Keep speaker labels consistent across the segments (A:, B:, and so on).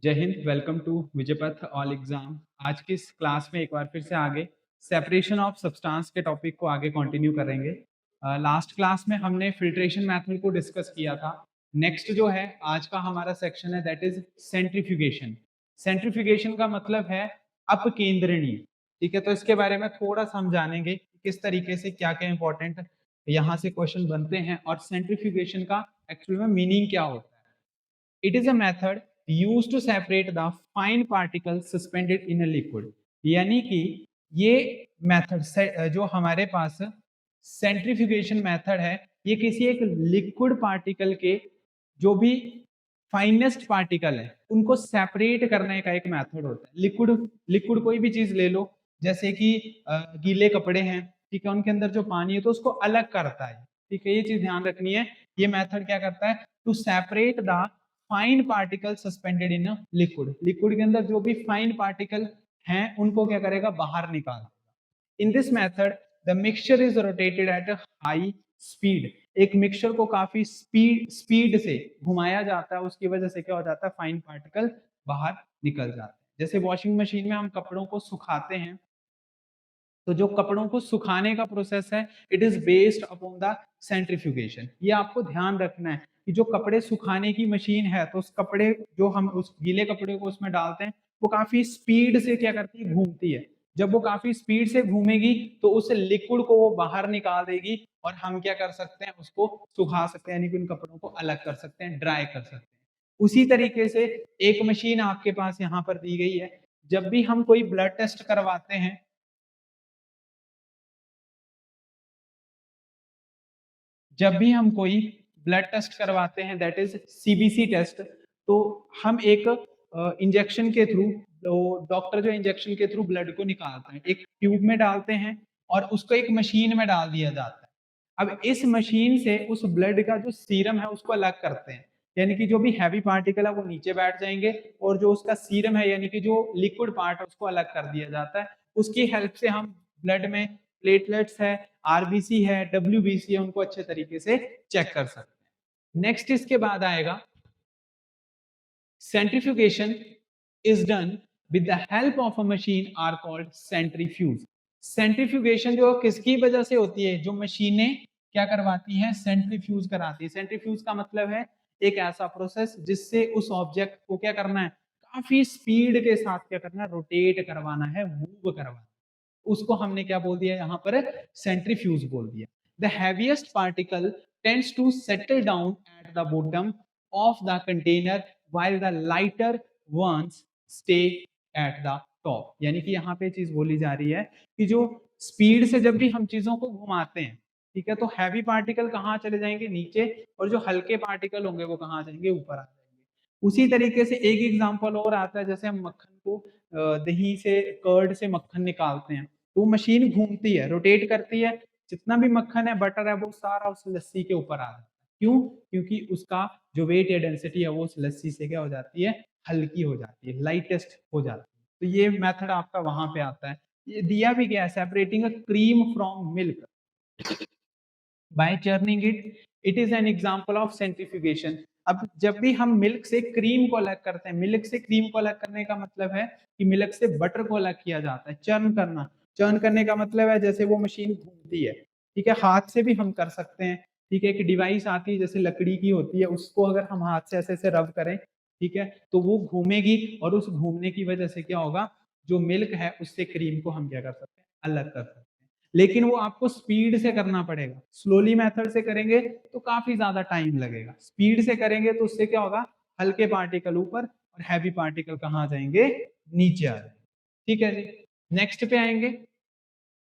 A: जय हिंद। Welcome to Vijaypath all exam. आज की इस क्लास में एक बार फिर से आगे सेपरेशन ऑफ सब्सटेंस के टॉपिक को आगे कंटिन्यू करेंगे। लास्ट क्लास में हमने फिल्ट्रेशन मेथड को डिस्कस किया था। नेक्स्ट जो है आज का हमारा सेक्शन है दैट इज सेंट्रीफ्यूगेशन। सेंट्रीफ्यूगेशन का मतलब है अपकेंद्रणीय। ठीक है, तो इसके बारे में थोड़ा सा हम जानेंगे कि किस तरीके से क्या क्या इंपॉर्टेंट यहाँ से क्वेश्चन बनते हैं और सेंट्रीफ्यूगेशन का एक्चुअल में मीनिंग क्या होता है। It is a method used to separate the fine particles suspended in a liquid। यानी कि ये मेथड जो हमारे पास सेंट्रीफ्यूगेशन मेथड है, ये किसी एक लिक्विड पार्टिकल के जो भी फाइनेस्ट पार्टिकल है उनको सेपरेट करने का एक मेथड होता है। लिक्विड लिक्विड कोई भी चीज ले लो, जैसे कि गीले कपड़े हैं, ठीक है, उनके अंदर जो पानी है तो उसको अलग करता है। ठीक है, ये चीज ध्यान रखनी है। ये मेथड क्या करता है? To separate the fine particle suspended in liquid. Liquid के अंदर जो भी फाइन पार्टिकल हैं उनको क्या करेगा? बाहर निकाल देगा। In this method the mixture is rotated at high speed. एक मिक्सचर को काफी स्पीड से घुमाया जाता है, उसकी वजह से क्या हो जाता है? फाइन पार्टिकल बाहर निकल जाते हैं। जैसे वॉशिंग मशीन में हम कपड़ों को सुखाते हैं, तो जो कपड़ों को सुखाने का प्रोसेस है it is based upon the centrifugation. ये आपको ध्यान रखना है कि जो कपड़े सुखाने की मशीन है तो उस कपड़े जो हम उस गीले कपड़े को उसमें डालते हैं वो काफी स्पीड से क्या करती है? घूमती है। जब वो काफी स्पीड से घूमेगी तो उस लिक्विड को वो बाहर निकाल देगी और हम क्या कर सकते हैं? उसको सुखा सकते हैं, यानी कि उन कपड़ों को अलग कर सकते हैं, ड्राई कर सकते हैं। उसी तरीके से एक मशीन आपके पास यहाँ पर दी गई है। जब भी हम कोई ब्लड टेस्ट करवाते हैं, जब भी हम कोई ब्लड टेस्ट करवाते हैं दैट इज सीबीसी टेस्ट, तो हम एक इंजेक्शन के थ्रू, डॉक्टर जो इंजेक्शन के थ्रू ब्लड को निकालता है एक ट्यूब में डालते हैं और उसको एक मशीन में डाल दिया जाता है। अब इस मशीन से उस ब्लड का जो सीरम है उसको अलग करते हैं, यानी कि जो भी हैवी पार्टिकल है वो नीचे बैठ जाएंगे और जो उसका सीरम है यानी कि जो लिक्विड पार्ट है उसको अलग कर दिया जाता है। उसकी हेल्प से हम ब्लड में प्लेटलेट्स है, आरबीसी है, डब्ल्यूबीसी है, उनको अच्छे तरीके से चेक कर सकते हैं। नेक्स्ट इसके बाद आएगा centrifugation is done with the help of a machine are called centrifuge. Centrifugation जो किसकी वजह से होती है? जो मशीनें क्या करवाती हैं? सेंट्रीफ्यूज कराती है। सेंट्रीफ्यूज का मतलब है एक ऐसा प्रोसेस जिससे उस ऑब्जेक्ट को क्या करना है? काफी स्पीड के साथ क्या करना है? रोटेट करवाना है, मूव करवाना है। उसको हमने क्या बोल दिया यहाँ पर? सेंट्रीफ्यूज बोल दिया। The heaviest particle tends to settle down at the bottom of the container while the lighter ones stay at the top। यानी कि यहाँ पे चीज बोली जा रही है कि जो स्पीड से जब भी हम चीजों को घुमाते हैं, ठीक है, तो हैवी पार्टिकल कहाँ चले जाएंगे? नीचे, और जो हल्के पार्टिकल होंगे वो कहाँ जाएंगे? ऊपर आ जाएंगे। उसी तरीके से एक एग्जांपल और आता है, जैसे हम मक्खन को दही से, कर्ड से मक्खन निकालते हैं, तो मशीन घूमती है, रोटेट करती है, जितना भी मक्खन है, बटर है, वो सारा उस लस्सी के ऊपर आ जाता है। क्यों? क्योंकि उसका जो वेट या डेंसिटी है वो उस लस्सी से क्या हो जाती है? हल्की हो जाती है, लाइटेस्ट हो जाती है। तो ये मेथड आपका वहां पे आता है। ये दिया भी गया है, separating a cream from milk bye churning it is an example of centrifugation. अब जब भी हम मिल्क से क्रीम को अलग करते हैं, मिल्क से क्रीम को अलग करने का मतलब है कि मिल्क से बटर को अलग किया जाता है। चर्न करना, चर्न करने का मतलब है जैसे वो मशीन घूमती है, ठीक है, हाथ से भी हम कर सकते हैं। ठीक है, एक डिवाइस आती है जैसे लकड़ी की होती है, उसको अगर हम हाथ से ऐसे ऐसे रब करें, ठीक है, तो वो घूमेगी और उस घूमने की वजह से क्या होगा? जो मिल्क है उससे क्रीम को हम क्या कर सकते हैं? अलग कर सकते हैं। लेकिन वो आपको स्पीड से करना पड़ेगा। स्लोली मेथड से करेंगे तो काफी ज्यादा टाइम लगेगा, स्पीड से करेंगे तो उससे क्या होगा? हल्के पार्टिकल ऊपर और हैवी पार्टिकल कहाँ जाएंगे? नीचे आ जाएंगे। ठीक है जी। नेक्स्ट पे आएंगे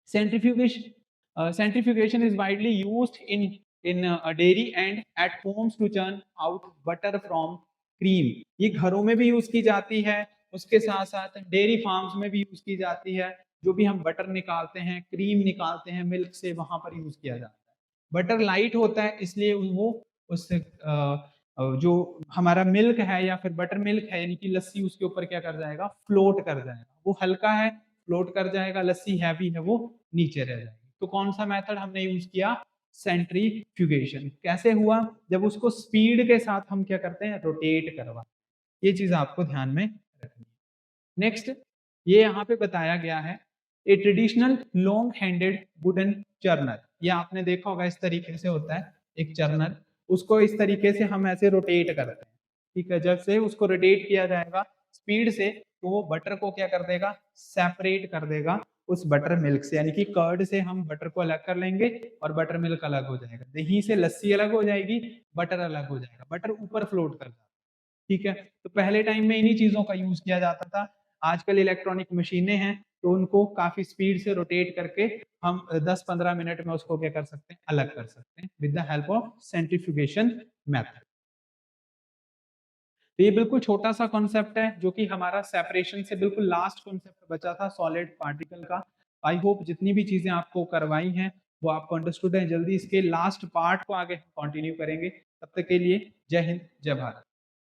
A: centrifugation. Centrifugation is widely used in dairy and at homes to churn out butter from cream. ये घरों में भी यूज की जाती है, उसके साथ साथ डेयरी फार्म्स में भी यूज की जाती है। जो भी हम बटर निकालते हैं, क्रीम निकालते हैं मिल्क से, वहां पर यूज किया जाता है। बटर लाइट होता है इसलिए वो उससे जो हमारा मिल्क है या फिर बटर मिल्क है यानी कि लस्सी, उसके ऊपर क्या कर जाएगा? फ्लोट कर जाएगा। वो हल्का है, फ्लोट कर जाएगा। लस्सी हैवी है, वो नीचे रह जाएगी। तो कौन सा मेथड हमने यूज किया? सेंट्रीफ्यूगेशन। कैसे हुआ? जब उसको स्पीड के साथ हम क्या करते हैं? रोटेट करवा। ये चीज आपको ध्यान में रखनी है। नेक्स्ट ये यहाँ पे बताया गया है ए traditional long handed wooden churner. ये आपने देखा होगा इस तरीके से होता है एक चर्नर, उसको इस तरीके से हम ऐसे रोटेट करते हैं, ठीक है। जब से उसको रोटेट किया जाएगा स्पीड से तो वो बटर को क्या कर देगा, सेपरेट कर देगा उस बटर मिल्क से, यानी कि कर्ड से हम बटर को अलग कर लेंगे और बटर मिल्क अलग हो जाएगा, दही से लस्सी अलग हो जाएगी, बटर अलग हो जाएगा, बटर ऊपर फ्लोट कर जाएगा, ठीक है। तो पहले टाइम में इन्हीं चीजों का यूज किया जाता था। आजकल इलेक्ट्रॉनिक मशीनें हैं तो उनको काफी स्पीड से रोटेट करके हम 10-15 मिनट में उसको क्या कर सकते हैं, अलग कर सकते हैं with the help of centrifugation method. तो ये बिल्कुल छोटा सा कॉन्सेप्ट है जो कि हमारा सेपरेशन से बिल्कुल लास्ट कॉन्सेप्ट बचा था सॉलिड पार्टिकल का। आई होप जितनी भी चीजें आपको करवाई हैं वो आपको अंडरस्टूड है। जल्दी इसके लास्ट पार्ट को आगे कंटिन्यू करेंगे, तब तक के लिए जय हिंद जय भारत।